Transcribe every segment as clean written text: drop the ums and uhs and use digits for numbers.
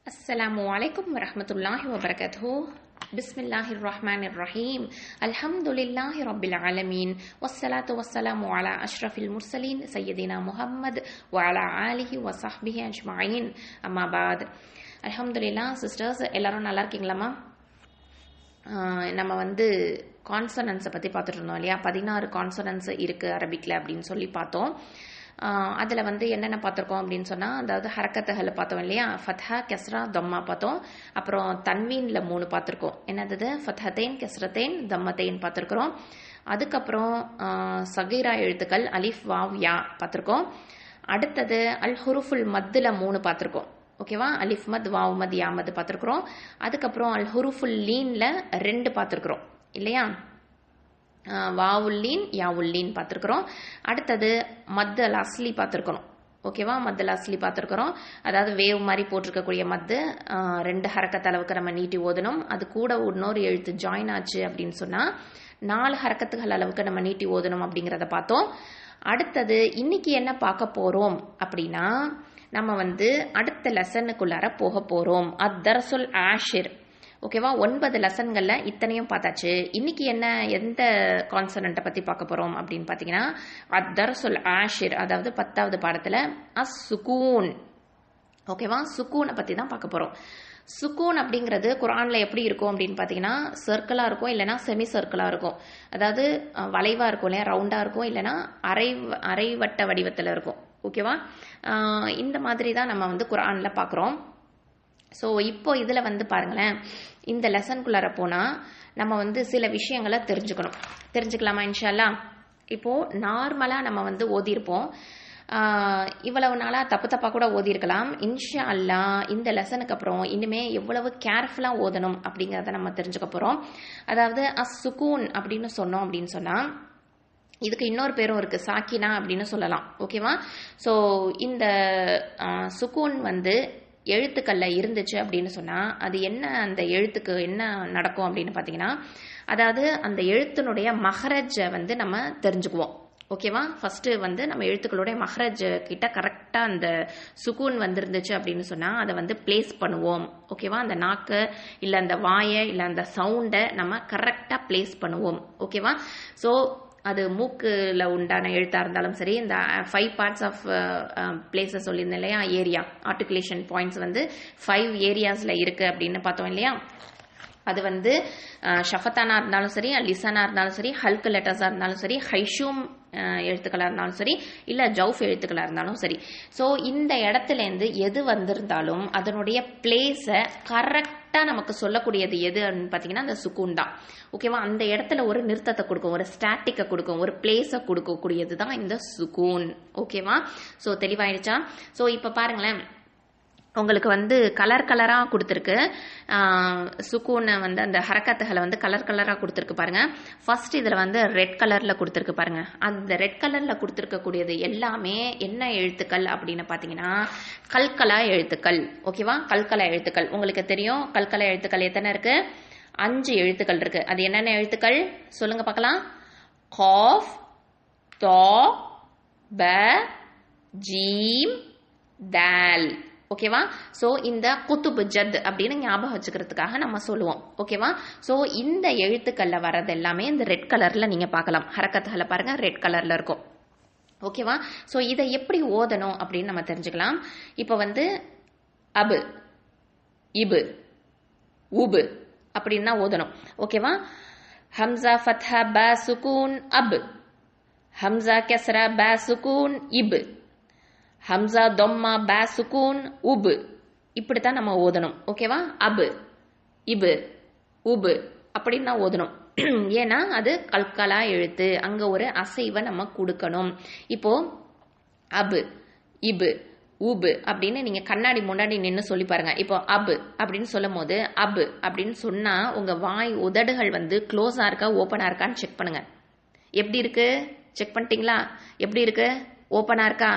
Assalamualaikum warahmatullahi wabarakatuh. Bismillahirrahmanirrahim. Alhamdulillahi rabbil alamin. Wassalatu wassalamu ala ashrafil mursalin sayyidina Muhammad wa ala alihi wa sahbihi ajma'in. Amma ba'd. Alhamdulillah sisters, எல்லாரும் நல்லா இருக்கீங்களாமா? நம்ம கான்சனன்ஸை பற்றி பார்த்துட்டு இருந்தோம் இல்லையா? 16 consonants இருக்குது அரபிக்கில் அப்படின்னு சொல்லி பார்த்தோம். அதில் என்னென்ன பார்த்துருக்கோம் அப்படின்னு சொன்னால், அதாவது ஹரக்கத்துகளை பார்த்தோம் இல்லையா? ஃபத்ஹா, கெஸ்ரா, தம்மா பார்த்தோம். அப்புறம் தன்வீனில் 3 பார்த்துருக்கோம். என்னது? ஃபத்ஹத்தேன், கெஸ்ரத்தேன், தம்மத்தேன் பார்த்துருக்குறோம். அதுக்கப்புறம் சகீரா எழுத்துக்கள் அலிஃப், வாவ், யா பார்த்துருக்கோம். அடுத்தது அல் ஹுருஃபுல் மத்தில் 3 பார்த்துருக்கோம். ஓகேவா? அலிஃப் மத், வாவ் மத், யா மத் பார்த்துருக்குறோம். அதுக்கப்புறம் அல் ஹுருஃபுல் லீனில் 2 பார்த்துருக்குறோம் இல்லையா? வாவுல்லீன், யாவுல்லீன் பார்த்துருக்குறோம். அடுத்தது மத்தல் அஸ்லி பார்த்துருக்குறோம். ஓகேவா? மத்தல் அஸ்லி பார்த்துருக்குறோம். அதாவது வேவ் மாதிரி போட்டிருக்கக்கூடிய மத்து 2 ஹரக்கத்து அளவுக்கு நம்ம நீட்டி ஓதணும். அது கூட இன்னொரு எழுத்து ஜாயின் ஆச்சு அப்படின்னு சொன்னால் 4 ஹரக்கத்துகள் அளவுக்கு நம்ம நீட்டி ஓதணும் அப்படிங்கிறத பார்த்தோம். அடுத்தது இன்னைக்கு என்ன பார்க்க போகிறோம் அப்படின்னா, நம்ம அடுத்த லெசனுக்குள்ளார போக போகிறோம். அத்தரசுல் ஆஷிர். ஓகேவா? 9 லெசன்களில் இத்தனையும் பார்த்தாச்சு. இன்னைக்கு எந்த கான்சனண்ட்டை பற்றி பார்க்க போகிறோம் அப்படின்னு பார்த்தீங்கன்னா, அத்தரசுல் ஆஷிர், அதாவது 10வது பாடத்தில் அஸ் சுகூன். ஓகேவா? சுக்கூனை பற்றி தான் பார்க்க போகிறோம். சுக்கூன் அப்படிங்கிறது குர்ஆனில் எப்படி இருக்கும் அப்படின்னு பார்த்தீங்கன்னா, சர்க்கிளாக இருக்கும், இல்லைனா செமி சர்க்கிளாக இருக்கும். அதாவது வளைவாக இருக்கும் இல்லையா? ரவுண்டாக இருக்கும், இல்லைனா அரைவட்ட வடிவத்தில் இருக்கும். ஓகேவா? இந்த மாதிரி தான் நம்ம குர்ஆனில் பார்க்குறோம். ஸோ இப்போ இதில் பாருங்களேன், இந்த லெசனுக்குள்ளார போனால் நம்ம சில விஷயங்களை தெரிஞ்சுக்கலாமா இன்ஷா அல்லாஹ்? இப்போது நார்மலாக நம்ம ஓதியிருப்போம். இவ்வளவு நாளாக தப்பாக கூட ஓதியிருக்கலாம். இன்ஷா அல்லாஹ் இந்த லெசனுக்கு அப்புறம் இனிமே எவ்வளவு கேர்ஃபுல்லாக ஓதணும் அப்படிங்கிறத நம்ம தெரிஞ்சுக்க போகிறோம். அதாவது அஸ் சுகூன் அப்படின்னு சொன்னோம் அப்படின்னு சொன்னால், இதுக்கு இன்னொரு பேரும் இருக்குது, சாக்கினா அப்படின்னு சொல்லலாம். ஓகேவா? ஸோ இந்த சுகூன் எழுத்துக்களில் இருந்துச்சு அப்படின்னு சொன்னால் அது என்ன, அந்த எழுத்துக்கு என்ன நடக்கும் அப்படின்னு பார்த்தீங்கன்னா, அதாவது அந்த எழுத்தினுடைய மஹரஜை நம்ம தெரிஞ்சுக்குவோம். ஓகேவா? ஃபஸ்ட்டு நம்ம எழுத்துக்களுடைய மஹரஜ் கிட்ட கரெக்டாக அந்த சுகூன் இருந்துச்சு அப்படின்னு சொன்னால் அதை பிளேஸ் பண்ணுவோம். ஓகேவா? அந்த நாக்கு இல்லை அந்த வாயை இல்லை அந்த சவுண்டை நம்ம கரெக்டாக பிளேஸ் பண்ணுவோம். ஓகேவா? ஸோ அது மூக்கில் உண்டான எழுத்தாக இருந்தாலும் சரி, இந்த 5 பார்ட்ஸ் ஆஃப் பிளேஸஸ் சொல்லியிருந்தேன் இல்லையா? ஏரியா ஆர்டிகுலேஷன் பாயிண்ட்ஸ் 5 ஏரியாஸில் இருக்குது அப்படின்னு பார்த்தோம் இல்லையா? அது ஷஃபத்தானா இருந்தாலும் சரி, லிசானா இருந்தாலும் சரி, ஹல்க் லெட்டர்ஸாக இருந்தாலும் சரி, ஹைஷூம் எழுத்துக்களாக இருந்தாலும் சரி, இல்லை ஜவுஃப் எழுத்துக்களாக இருந்தாலும் சரி. ஸோ இந்த இடத்துலேருந்து எது வந்திருந்தாலும் அதனுடைய பிளேஸை கரெக்டாக நமக்கு சொல்லக்கூடியது எது அப்படின்னு பார்த்தீங்கன்னா அந்த சுக்கூன் தான். ஓகேவா? அந்த இடத்துல ஒரு நிறுத்தத்தை கொடுக்கும், ஒரு ஸ்டாட்டிக்கை கொடுக்கும், ஒரு பிளேஸை கொடுக்கக்கூடியது தான் இந்த சுக்கூன். ஓகேவா? ஸோ தெளிவாயிடுச்சா? ஸோ இப்போ பாருங்களேன், உங்களுக்கு கலர் கலராக கொடுத்துருக்கு. சுக்கூனை அந்த ஹரக்கத்துகளை கலர் கலராக கொடுத்துருக்கு பாருங்க. ஃபர்ஸ்ட் இதில் ரெட் கலரில் கொடுத்துருக்கு பாருங்க. அந்த ரெட் கலரில் கொடுத்துருக்கக்கூடியது எல்லாமே என்ன எழுத்துக்கள் அப்படின்னு பார்த்தீங்கன்னா, கல்கலா எழுத்துக்கள். ஓகேவா? கல்கலா எழுத்துக்கள் உங்களுக்கு தெரியும். கல்கலா எழுத்துக்கள் எத்தனை இருக்கு? 5 எழுத்துக்கள் இருக்கு. அது என்னென்ன எழுத்துக்கள் சொல்லுங்க பார்க்கலாம். காஃப், தா, ப, ஜீம், தால். ஓகேவா? ஸோ இந்த குத்துபு ஜத் அப்படின்னு ஞாபகம் வச்சுக்கிறதுக்காக நம்ம சொல்லுவோம். ஓகேவா? ஸோ இந்த எழுத்துக்களில் வர்றது எல்லாமே இந்த ரெட் கலரில் நீங்கள் பார்க்கலாம். ஹரக்கத்துகளை பாருங்க, ரெட் கலரில் இருக்கும். ஓகேவா? ஸோ இதை எப்படி ஓதணும் அப்படின்னு நம்ம தெரிஞ்சுக்கலாம். இப்போ அபு, இபு, உபு அப்படின்னு தான் ஓதணும். ஓகேவா? ஹம்சா ஃபத்ஹா பா சுகூன் அபு, ஹம்சா கெஸ்ரா பா சுகூன் இபு, ஹம்சா தொம்மா பா சுகூன் உபு. இப்படித்தான் நம்ம ஓதணும். ஓகேவா? அபு, இபு, உபு அப்படின்னு தான் ஓதணும். ஏன்னா அது கல்கலா எழுத்து, அங்க ஒரு அசைவை நம்ம கொடுக்கணும். இப்போ அபு, இபு, உபு அப்படின்னு நீங்க கண்ணாடி முன்னாடி நின்று சொல்லி பாருங்க. இப்போ அபு அப்படின்னு சொல்லும் போது அபு அப்படின்னு சொன்னா உங்க வாய் உதடுகள் க்ளோஸா இருக்கா ஓப்பனா இருக்கான்னு செக் பண்ணுங்க. எப்படி இருக்கு? செக் பண்ணிட்டீங்களா? எப்படி இருக்கு? ஓப்பனா இருக்கா?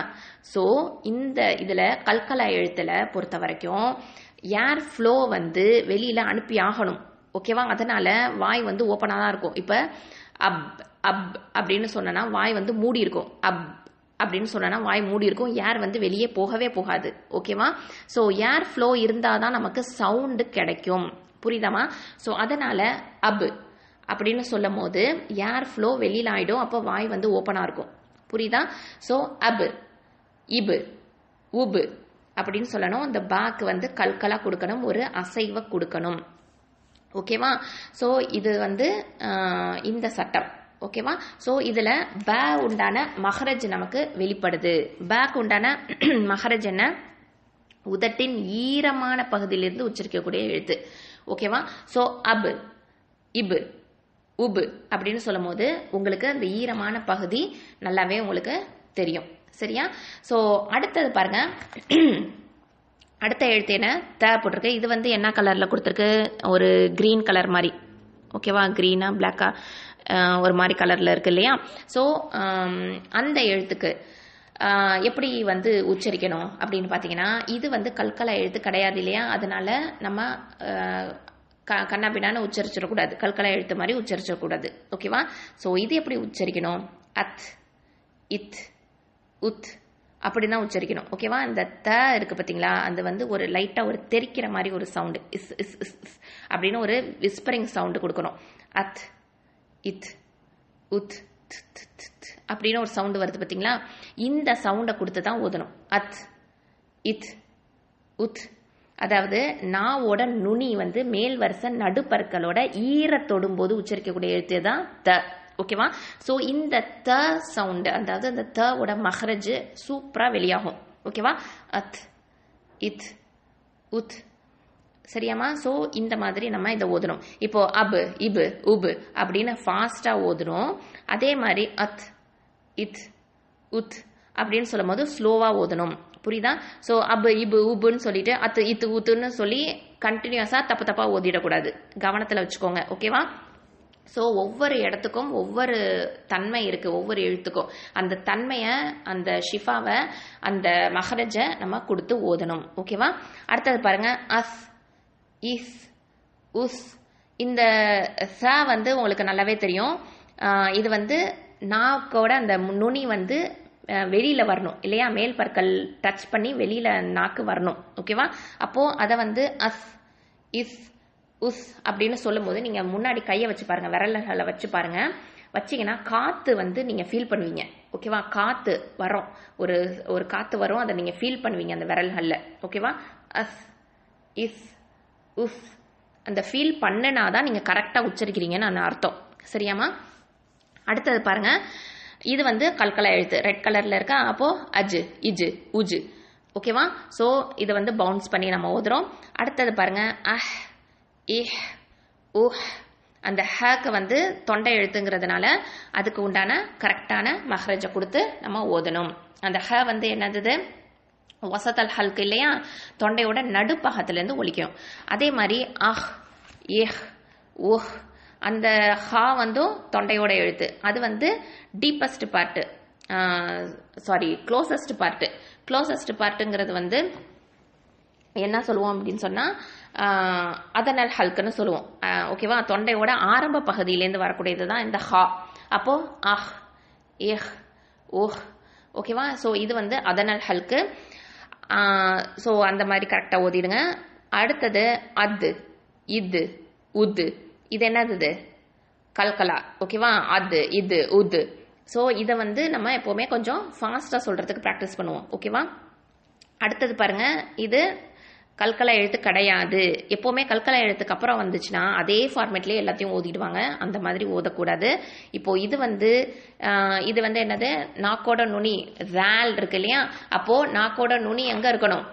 ஸோ இந்த இதில் கல்கலா எழுத்துல பொறுத்த வரைக்கும் ஏர் ஃப்ளோ வெளியில அனுப்பி ஆகணும். ஓகேவா? அதனால வாய் ஓப்பனாக தான் இருக்கும். இப்போ அப் அப் அப்படின்னு சொன்னா வாய் மூடி இருக்கும். அப் அப்படின்னு சொன்னா வாய் மூடி இருக்கும், ஏர் வந்து வெளியே போகவே போகாது. ஓகேவா? ஸோ ஏர் ஃப்ளோ இருந்தால் தான் நமக்கு சவுண்டு கிடைக்கும். புரியுதாமா? ஸோ அதனால அப் அப்படின்னு சொல்லும் போது ஏர் ஃப்ளோ வெளியில் ஆகிடும், அப்போ வாய் வந்து ஓப்பனாக இருக்கும். புரியுதா? ஸோ அப், இபு, உபு அப்படின்னு சொல்லணும். இந்த பேக் வந்து கல்கலாக கொடுக்கணும், ஒரு அசைவை கொடுக்கணும். ஓகேவா? ஸோ இது வந்து இந்த சட்டம். ஓகேவா? ஸோ இதில் பே உண்டான மஹரஜ் நமக்கு வெளிப்படுது. பேக் உண்டான மஹரஜ் என்ன? உதட்டின் ஈரமான பகுதியிலிருந்து உச்சரிக்கக்கூடிய எழுத்து. ஓகேவா? ஸோ அப், இபு, உபு அப்படின்னு சொல்லும் போது உங்களுக்கு அந்த ஈரமான பகுதி நல்லாவே உங்களுக்கு தெரியும். சரியா? ஸோ அடுத்தது பாருங்க, அடுத்த எழுத்து என்ன? த போட்டிருக்கு. இது வந்து என்ன கலரில் கொடுத்துருக்கு? ஒரு க்ரீன் கலர் மாதிரி. ஓகேவா? க்ரீனா பிளாக்கா ஒரு மாதிரி கலரில் இருக்கு இல்லையா? ஸோ அந்த எழுத்துக்கு எப்படி வந்து உச்சரிக்கணும் அப்படின்னு பார்த்தீங்கன்னா, இது வந்து கல்கலா எழுத்து கிடையாது இல்லையா? அதனால நம்ம கண்ணாபின்னான்னு உச்சரிச்சிடக்கூடாது, கல்கலா எழுத்து மாதிரி உச்சரிச்சிடக்கூடாது. ஓகேவா? ஸோ இது எப்படி உச்சரிக்கணும்? அத், இத், உத் அப்படி தான் உச்சரிக்கணும். ஓகேவா? இந்த த இருக்கு பார்த்தீங்களா, அது வந்து ஒரு லைட்டாக ஒரு தெரிக்கிற மாதிரி ஒரு sound, is is is is அப்படின்னு ஒரு விஸ்பரிங் சவுண்டு கொடுக்கணும். அத், இத், உத் அப்படின்னு ஒரு சவுண்டு வருது பார்த்தீங்களா? இந்த சவுண்டை கொடுத்து தான் ஓதணும். அத், இத், உத். அதாவது நாவோட நுனி வந்து மேல் வரிசை நடுப்பற்களோட ஈரத்தொடும் போது உச்சரிக்கக்கூடிய எழுத்து தான் த. ஓகேவா? ஸோ இந்த த சவுண்டு, அதாவது அந்த தோட மஹரஜ் சூப்பராக வெளியாகும். ஓகேவா? அத், இத், உத். சரியாமா? ஸோ இந்த மாதிரி நம்ம இதை ஓதணும். இப்போ அபு, இபு, உபு அப்படின்னு ஃபாஸ்ட்டாக ஓதணும். அதே மாதிரி அத், இத், உத் அப்படின்னு சொல்லும் போது ஸ்லோவாக ஓதணும். புரியுதா? ஸோ அபு, இபு, உபுன்னு சொல்லிட்டு அத்து, இத்து, உத்துன்னு சொல்லி கண்டினியூஸாக தப்பாக ஓதிடக்கூடாது. கவனத்தில் வச்சுக்கோங்க. ஓகேவா? ஸோ ஒவ்வொரு இடத்துக்கும் ஒவ்வொரு தன்மை இருக்குது, ஒவ்வொரு எழுத்துக்கும். அந்த தன்மையை, அந்த ஷிஃபாவை, அந்த மஹரஜை நம்ம கொடுத்து ஓதணும். ஓகேவா? அடுத்தது பாருங்க, அஸ், இஸ், உஸ். இந்த ச வந்து உங்களுக்கு நல்லாவே தெரியும். இது வந்து நாக்கோட அந்த நுனி வந்து வெளியில் வரணும் இல்லையா? மேல் பற்கள் டச் பண்ணி வெளியில் நாக்கு வரணும். ஓகேவா? அப்போது அதை வந்து அஸ், இஸ், உஸ் அப்படின்னு சொல்லும் போது நீங்கள் முன்னாடி கையை வச்சு பாருங்கள், விரல்களை வச்சு பாருங்கள். வச்சிங்கன்னா காற்று வந்து நீங்கள் ஃபீல் பண்ணுவீங்க. ஓகேவா? காற்று வரும், ஒரு ஒரு காற்று வரும், அதை நீங்கள் ஃபீல் பண்ணுவீங்க அந்த விரல்களில். ஓகேவா? அஸ், இஸ், உஸ் அந்த ஃபீல் பண்ணினா தான் நீங்கள் கரெக்டாக உச்சரிக்கிறீங்கன்னு அர்த்தம். சரியாமா? அடுத்தது பாருங்க, இது வந்து கல்கலா எழுத்து, ரெட் கலரில் இருக்கா. அப்போது அஜு, இஜு, உஜு. ஓகேவா? ஸோ இதை வந்து பவுன்ஸ் பண்ணி நம்ம ஓதுறோம். அடுத்தது பாருங்க, அஹ், இஹ், உஹ். அந்த ஹேக்கு வந்து தொண்டை எழுத்துங்கிறதுனால அதுக்கு உண்டான கரெக்டான மஹ்ரஜை கொடுத்து நம்ம ஓதணும். அந்த ஹ வந்து என்னது? வசத்தல் ஹல்க் இல்லையா? தொண்டையோட நடுப்பகத்திலேருந்து ஒலிக்கும். அதே மாதிரி அஹ், ஏஹ், ஓஹ். அந்த ஹா வந்து தொண்டையோட எழுத்து, அது வந்து deepest part, closest part. Closest பார்ட்டுங்கிறது வந்து என்ன சொல்லுவோம் அப்படின்னு சொன்னால் அதனல் ஹல்க்குன்னு சொல்லுவோம். ஓகேவா? தொண்டையோட ஆரம்ப பகுதியிலேருந்து வரக்கூடியது தான் இந்த ஹா. அப்போது அஹ், ஏஹ், ஓஹ். ஓகேவா? ஸோ இது வந்து அதனல் ஹல்க்கு. ஸோ அந்த மாதிரி கரெக்டாக ஓதிடுங்க. அடுத்தது அது, இது, உது. இது என்னது? கல்கலா. ஓகேவா? அது, இது, உது. ஸோ இதை வந்து நம்ம எப்போவுமே கொஞ்சம் ஃபாஸ்ட்டாக சொல்கிறதுக்கு ப்ராக்டிஸ் பண்ணுவோம். ஓகேவா? அடுத்தது பாருங்க, இது கல்கலா எழுத்து கிடையாது. எப்போவுமே கல்கலா எழுத்துக்கு அப்புறம் வந்துச்சுன்னா அதே ஃபார்மேட்லேயே எல்லாத்தையும் ஓதிடுவாங்க. அந்த மாதிரி ஓதக்கூடாது. இப்போது இது வந்து என்னது? நாக்கோட நுனி ரால் இருக்கு இல்லையா? அப்போது நாக்கோட நுனி எங்கே இருக்கணும்?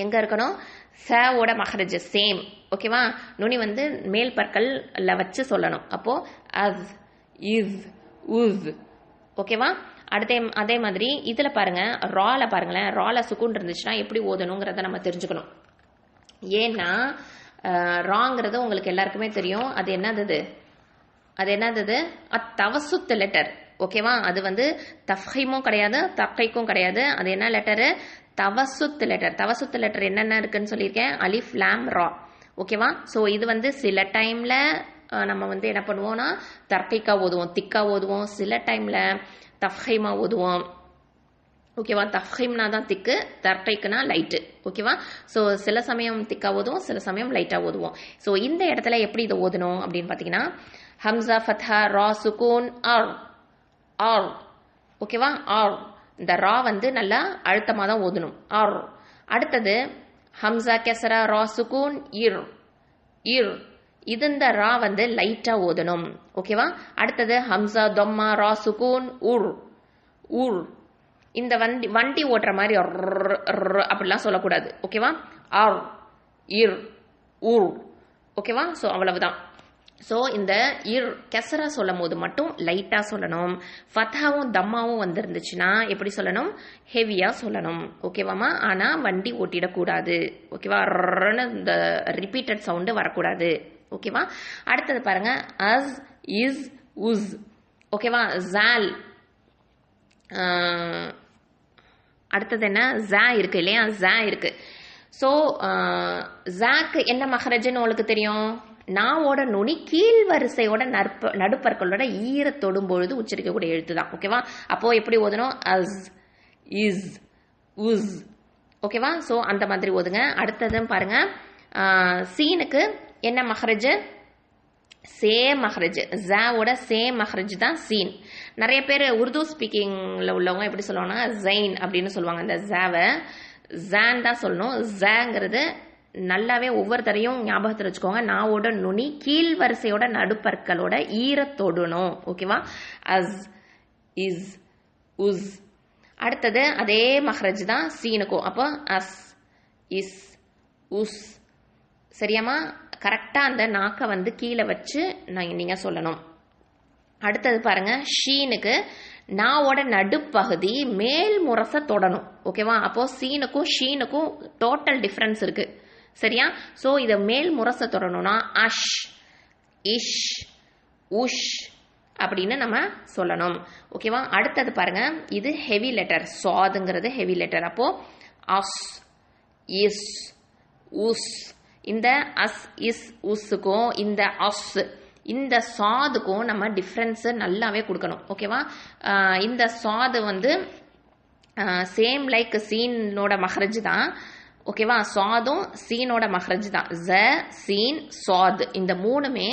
எங்கே இருக்கணும்? சவோட மஹரஜ் சேம். ஓகேவா? நுனி வந்து மேல் பற்கள்ல வச்சு சொல்லணும். அப்போது அஸ், இஸ், உஸ். ஓகேவா? அதே மாதிரி இதில் பாருங்கள், ரால பாருங்களேன். ரால சுக்குன் இருந்துச்சுன்னா எப்படி ஓதணுங்கிறத நம்ம தெரிஞ்சுக்கணும். ஏன்னா ராங்கிறது உங்களுக்கு எல்லாருக்குமே தெரியும். அது என்னது? தவசுத்து லெட்டர். ஓகேவா? அது வந்து தஃஹீமும் கிடையாது, தக்கைக்கும் கிடையாது. அது என்ன லெட்டரு? தவசுத்து லெட்டர். தவசுத்து லெட்டர் என்னென்ன இருக்குன்னு சொல்லியிருக்கேன், அலிஃப், லாம், ரா. ஓகேவா? ஸோ இது வந்து சில டைமில் நம்ம வந்து என்ன பண்ணுவோம்னா தர்க்கைக்கா ஓதுவோம், திக்கா ஓதுவோம். சில டைமில் தஃப்ஹீமா ஓதுவோம். ஓகேவா, தஃப்ஹீம்னா தான் திக்கு, தர்கைக்குனா லைட்டு. ஓகேவா, ஸோ சில சமயம் திக்கா ஓதுவோம், சில சமயம் லைட்டாக ஓதுவோம். ஸோ இந்த இடத்துல எப்படி இதை ஓதணும் அப்படின்னு பார்த்தீங்கன்னா, ஹம்சா ஃபத்ஹா ரா சுகூன் ஆர் ஆர். ஓகேவா, ஆர் இந்த ரா வந்து நல்லா அழுத்தமாக தான் ஓதணும், ஆர். அடுத்தது ஹம்சா கெசரா ரா சுகூன் இர் இர். இது இந்த ரா வந்து லைட்டாக ஓதணும். ஓகேவா, அடுத்தது ஹம்சா தொம்மா ரா சுகூன் உர் உர். இந்த வண்டி ஓட்டுற மாதிரி அப்படிலாம் சொல்லக்கூடாது. ஓகேவா, ஆர் இர் உர். ஓகேவா, ஸோ அவ்வளவுதான். ஸோ இந்த இர் கெசரா சொல்லும் போது மட்டும் லைட்டாக சொல்லணும். ஃபத்தாவும் தம்மாவும் வந்துருந்துச்சுன்னா எப்படி சொல்லணும், ஹெவியாக சொல்லணும். ஓகேவாமா, ஆனால் வண்டி ஓட்டிடக்கூடாது. ஓகேவா, இந்த ரிப்பீட்டட் சவுண்டு வரக்கூடாது. ஓகேவா, அடுத்தது பாருங்க, அஸ் இஸ் உஸ். ஓகேவா, ஜால். அடுத்தது என்ன, ஜா இருக்கு இல்லையா, ஜா இருக்கு. ஸோ ஜாக்கு என்ன மஹரஜ்னு உங்களுக்கு தெரியும், நாவோட நுனி கீழ் வரிசையோட நடுப்பற்களோட ஈர தொடும் பொழுது உச்சரிக்கக்கூடிய எழுத்து தான். ஓகேவா, அப்போ எப்படி ஓதணும், அஸ் இஸ் உஸ். ஓகேவா, ஸோ அந்த மாதிரி ஓதுங்க. அடுத்தது பாருங்க, சீனுக்கு என்ன மஹரஜ், சேம் மஹ்ரஜ், ஜாவோட சேம் மஹ்ரஜ் தான் சீன். நிறைய பேர் உருது ஸ்பீக்கிங்கில் உள்ளவங்க எப்படி சொல்லுவாங்கன்னா ஜைன் அப்படின்னு சொல்லுவாங்க. இந்த ஜாவை ஜான் தான் சொல்லணும். ஜாங்கிறது நல்லாவே ஒவ்வொரு தரையும் ஞாபகத்தில் வச்சுக்கோங்க, நாவோட நுனி கீழ் வரிசையோட நடுப்பற்களோட ஈரத்தொடணும். ஓகேவா, அஸ் இஸ் உஸ். அடுத்தது அதே மஹ்ரஜ் தான் சீனுக்கும். அப்போ அஸ் இஸ் உஸ். சரியாமா, கரெக்டாக அந்த நாக்கை வந்து கீழே வச்சு நீங்கள் சொல்லணும். அடுத்தது பாருங்க, ஷீனுக்கு நாவோட நடுப்பகுதி மேல் முரசை தொடணும். ஓகேவா, அப்போ சீனுக்கும் ஷீனுக்கும் டோட்டல் டிஃப்ரென்ஸ் இருக்கு. சரியா, ஸோ இதை மேல் முரசை தொடணும்னா அஷ் இஷ் உஷ் அப்படின்னு நம்ம சொல்லணும். ஓகேவா, அடுத்தது பாருங்க, இது ஹெவி லெட்டர், சாதுங்கிறது ஹெவி லெட்டர். அப்போ அஸ் இஸ் உஸ். இந்த அஸ் இஸ் உஸ்ஸுக்கும் இந்த அஸ் இந்த சாதுக்கும் நம்ம டிஃப்ரென்ஸு நல்லாவே கொடுக்கணும். ஓகேவா, இந்த சாது வந்து சேம் லைக் சீனோட மஹ்ரஜ் தான். ஓகேவா, சாதும் சீனோட மஹ்ரஜ் தான். ஜ சீன் சாத் இந்த மூணுமே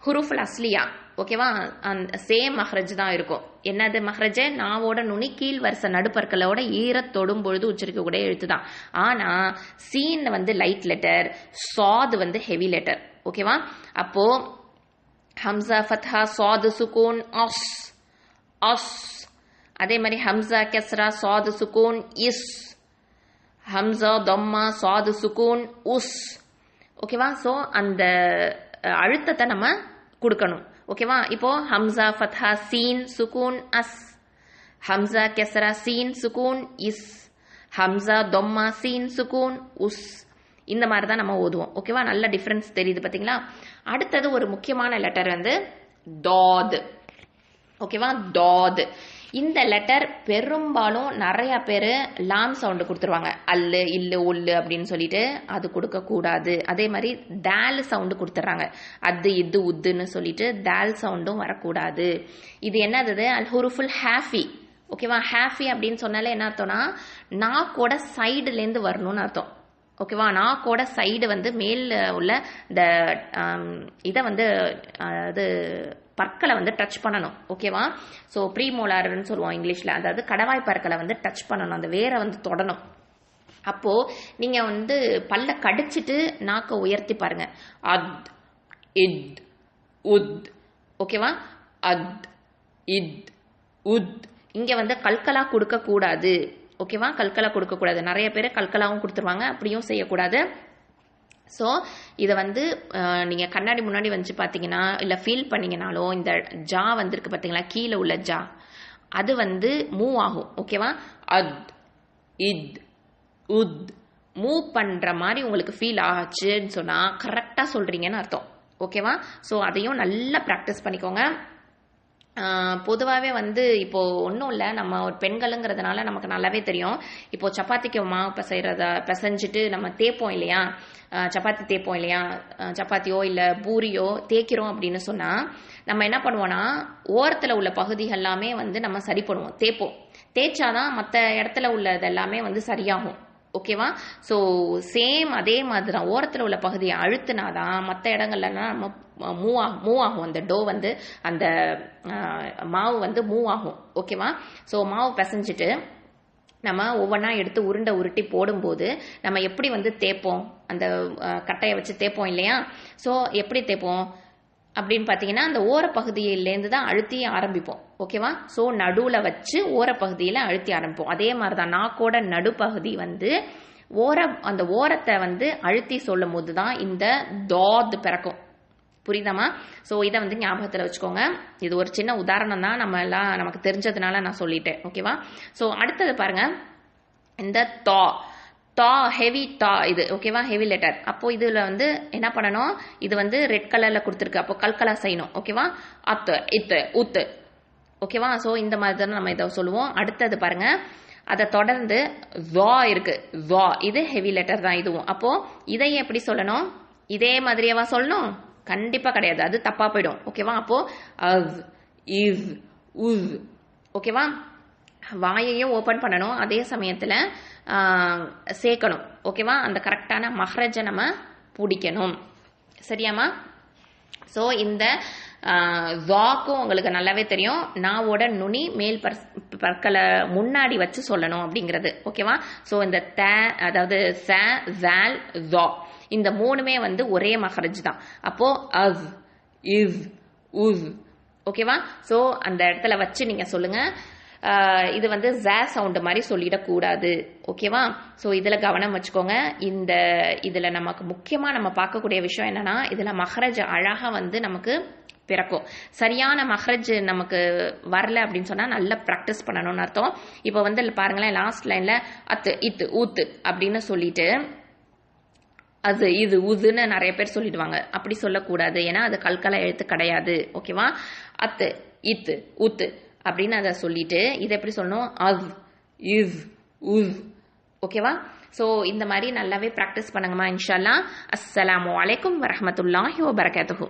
ஹுருஃபுல் அஸ்லியா. ஓகேவா, அந்த சேம் மஹ்ரஜ் தான் இருக்கும். என்னது மஹ்ரஜ், நாவோட நுனி கீழ் வரிசை நடுப்பற்களோட ஈர தொடும் பொழுது உச்சரிக்கக்கூடிய எழுத்து தான். ஆனா சீன் வந்து லைட் லெட்டர், சாது வந்து ஹெவி லெட்டர். ஓகேவா, அப்போ ஹம்சா ஃபத்ஹா சாது சுகூன் அஸ் அஸ். அதே மாதிரி ஹம்சா கெஸ்ரா சாது சுகூன் இஸ். ஹம்சா தொம்மா சாது சுகூன் உஸ். ஓகேவா, ஸோ அந்த அழுத்தத்தை நம்ம கொடுக்கணும். ஓகேவா, இப்போ ஹம்சா ஃபத்ஹா சீன் சுகூன் அஸ், ஹம்சா கெஸ்ரா சீன் சுகூன் இஸ், ஹம்சா தொம்மா சீன் சுகூன் உஸ். இந்த மாதிரி தான் நம்ம ஓதுவோம். ஓகேவா, நல்ல டிஃப்ரென்ஸ் தெரியுது பார்த்தீங்களா. அடுத்தது ஒரு முக்கியமான லெட்டர் வந்து தாத். ஓகேவா, தாத். இந்த லெட்டர் பெரும்பாலும் நிறைய பேர் லாம் சவுண்டு கொடுத்துருவாங்க, அல்லு இல்லு உள்ளு அப்படின்னு சொல்லிட்டு, அது கொடுக்கக்கூடாது. அதே மாதிரி தால் சவுண்டு கொடுத்துட்றாங்க, அது இது உத்துன்னு சொல்லிட்டு தால் சவுண்டும் வரக்கூடாது. இது என்னது, அல் ஹுருஃபுல் ஹாஃபி. ஓகேவா, ஹாஃபி அப்படின்னு சொன்னாலே என்ன அர்த்தம்னா நாக்கோட சைடுலேருந்து வரணும்னு அர்த்தம். ஓகேவா, நாக்கோட சைடு வந்து மேல் உள்ள இந்த இதை வந்து அது பற்களை வந்து டச் பண்ணணும். ஓகேவா, ஸோ ப்ரீமோலார்னு சொல்லுவோம் இங்கிலீஷில், அதாவது கடவாய் பற்களை வந்து டச் பண்ணணும், அந்த வேரை வந்து தொடணும். அப்போது நீங்கள் வந்து பல்ல கடிச்சிட்டு நாக்கை உயர்த்தி பாருங்க, அத் இத் உத். ஓகேவா, அத் இத் உத். இங்கே வந்து கல்கலா கொடுக்கக்கூடாது. ஓகேவா, கல்கலா கொடுக்கக்கூடாது. நிறைய பேர் கல்கலாவும் கொடுத்துருவாங்க, அப்படியும் செய்யக்கூடாது. ஸோ இதை வந்து நீங்கள் கண்ணாடி முன்னாடி வந்து பார்த்தீங்கன்னா இல்லை ஃபீல் பண்ணிங்கனாலும் இந்த ஜா வந்துருக்கு பார்த்தீங்களா, கீழே உள்ள ஜா அது வந்து மூவ் ஆகும். ஓகேவா, அத் இத் உத் மூவ் பண்ணுற மாதிரி உங்களுக்கு ஃபீல் ஆச்சுன்னு சொன்னால் கரெக்டாக சொல்கிறீங்கன்னு அர்த்தம். ஓகேவா, ஸோ அதையும் நல்லா ப்ராக்டிஸ் பண்ணிக்கோங்க. பொதுவாகவே வந்து இப்போ ஒன்றும் இல்லை, நம்ம ஒரு பெண்களுங்கிறதுனால நமக்கு நல்லாவே தெரியும். இப்போ சப்பாத்திக்கு மாவு பிசைஞ்சிட்டு நம்ம தேய்ப்போம் இல்லையா, சப்பாத்தி தேய்ப்போம் இல்லையா, சப்பாத்தியோ இல்லை பூரியோ தேய்க்கிறோம் அப்படின்னு சொன்னால் நம்ம என்ன பண்ணுவோம்னா ஓரத்தில் உள்ள பகுதிகள் எல்லாமே வந்து நம்ம சரி பண்ணுவோம், தேய்ச்சாதான் மற்ற இடத்துல உள்ளது எல்லாமே வந்து சரியாகும். ஓகேவா? ஸோ சேம் அதே மாதிரி தான், ஓரத்தில் உள்ள பகுதியை அழுத்தினாதான் மற்ற இடங்கள்லாம் நம்ம மூவ் ஆகும், அந்த டோ வந்து அந்த மாவு வந்து மூவ் ஆகும். ஓகேவா? ஸோ மாவு பிசைஞ்சிட்டு நம்ம ஒவ்வொன்றா எடுத்து உருட்டி போடும்போது நம்ம எப்படி வந்து தேய்ப்போம், அந்த கட்டையை வச்சு தேய்ப்போம் இல்லையா. ஸோ எப்படி தேய்ப்போம் அப்படின்னு பார்த்தீங்கன்னா அந்த ஓரப்பகுதியிலேருந்து தான் அழுத்தி ஆரம்பிப்போம். ஓகேவா? ஸோ நடுவில் வச்சு ஓரப்பகுதியில் அழுத்தி ஆரம்பிப்போம். அதே மாதிரி தான் நாக்கோட நடுப்பகுதி வந்து அந்த ஓரத்தை வந்து அழுத்தி சொல்லும் போது தான் இந்த தாத் பிறக்கும். புரியுதாமா? ஸோ இதை வந்து ஞாபகத்தில் வச்சுக்கோங்க. இது ஒரு சின்ன உதாரணம் தான், நம்ம எல்லாம் நமக்கு தெரிஞ்சதுனால நான் சொல்லிட்டேன். ஓகேவா? ஸோ அடுத்தது பாருங்க, இந்த தா ஹெவி தா இது. ஓகேவா? Heavy letter. அப்போ இதுல வந்து என்ன பண்ணணும், இது வந்து ரெட் கலர்ல கொடுத்துருக்கு, அப்போ கல்கலா செய்யணும். ஓகேவா? அத்து இத்து உத்து. ஓகேவா? ஸோ இந்த மாதிரி தான் நம்ம இதை சொல்லுவோம். அடுத்தது பாருங்க, அதை தொடர்ந்து வா இருக்கு, வா இது ஹெவி லெட்டர் தான் இதுவும். அப்போ இதை எப்படி சொல்லணும், இதே மாதிரியேவா சொல்லணும்? கண்டிப்பா கிடையாது, அது தப்பா போயிடும். ஓகேவா? அப்போ அஸ் இஸ் உஸ். ஓகேவா? வாயையும் ஓப்பன் பண்ணணும், அதே சமயத்தில் சேர்க்கணும். ஓகேவா? அந்த கரெக்டான மஹ்ரஜை நம்ம பிடிக்கணும். சரியாமா? ஸோ இந்த ஜாக்கும் உங்களுக்கு நல்லாவே தெரியும், நாவோட நுனி மேல் பற்களை முன்னாடி வச்சு சொல்லணும் அப்படிங்கிறது. ஓகேவா? ஸோ இந்த அதாவது ச ஜால் ஜா இந்த மூணுமே வந்து ஒரே மஹ்ரஜ் தான். அப்போ அஸ் இஸ் உஸ். ஓகேவா? ஸோ அந்த இடத்துல வச்சு நீங்க சொல்லுங்க. இது வந்து ஜ சவுண்ட் மாதிரி சொல்லிடக்கூடாது. ஓகேவா? ஸோ இதில் கவனம் வச்சுக்கோங்க. இதில் நமக்கு முக்கியமாக நம்ம பார்க்கக்கூடிய விஷயம் என்னன்னா, இதில் மஹ்ரஜ் அழகாக வந்து நமக்கு பிறக்கும். சரியான மஹ்ரஜ் நமக்கு வரல அப்படின்னு சொன்னால் நல்லா ப்ராக்டிஸ் பண்ணணும்னு அர்த்தம். இப்போ வந்து பாருங்களேன், லாஸ்ட் லைனில் அத்து இத்து ஊத்து அப்படின்னு சொல்லிட்டு அது இது உதுன்னு நிறைய பேர் சொல்லிடுவாங்க. அப்படி சொல்லக்கூடாது, ஏன்னா அது கல்கலா எழுத்து கிடையாது. ஓகேவா? அத்து இத்து ஊத்து அப்படின்னு அதை சொல்லிட்டு இதை எப்படி சொல்லணும், அஸ் இஸ் உஸ். ஓகேவா? ஸோ இந்த மாதிரி நல்லாவே ப்ராக்டிஸ் பண்ணுங்கம்மா இன்ஷா அல்லாஹ். அஸ்ஸலாமு அலைக்கும் வரஹ்மத்துல்லாஹி வபரகாத்துஹு.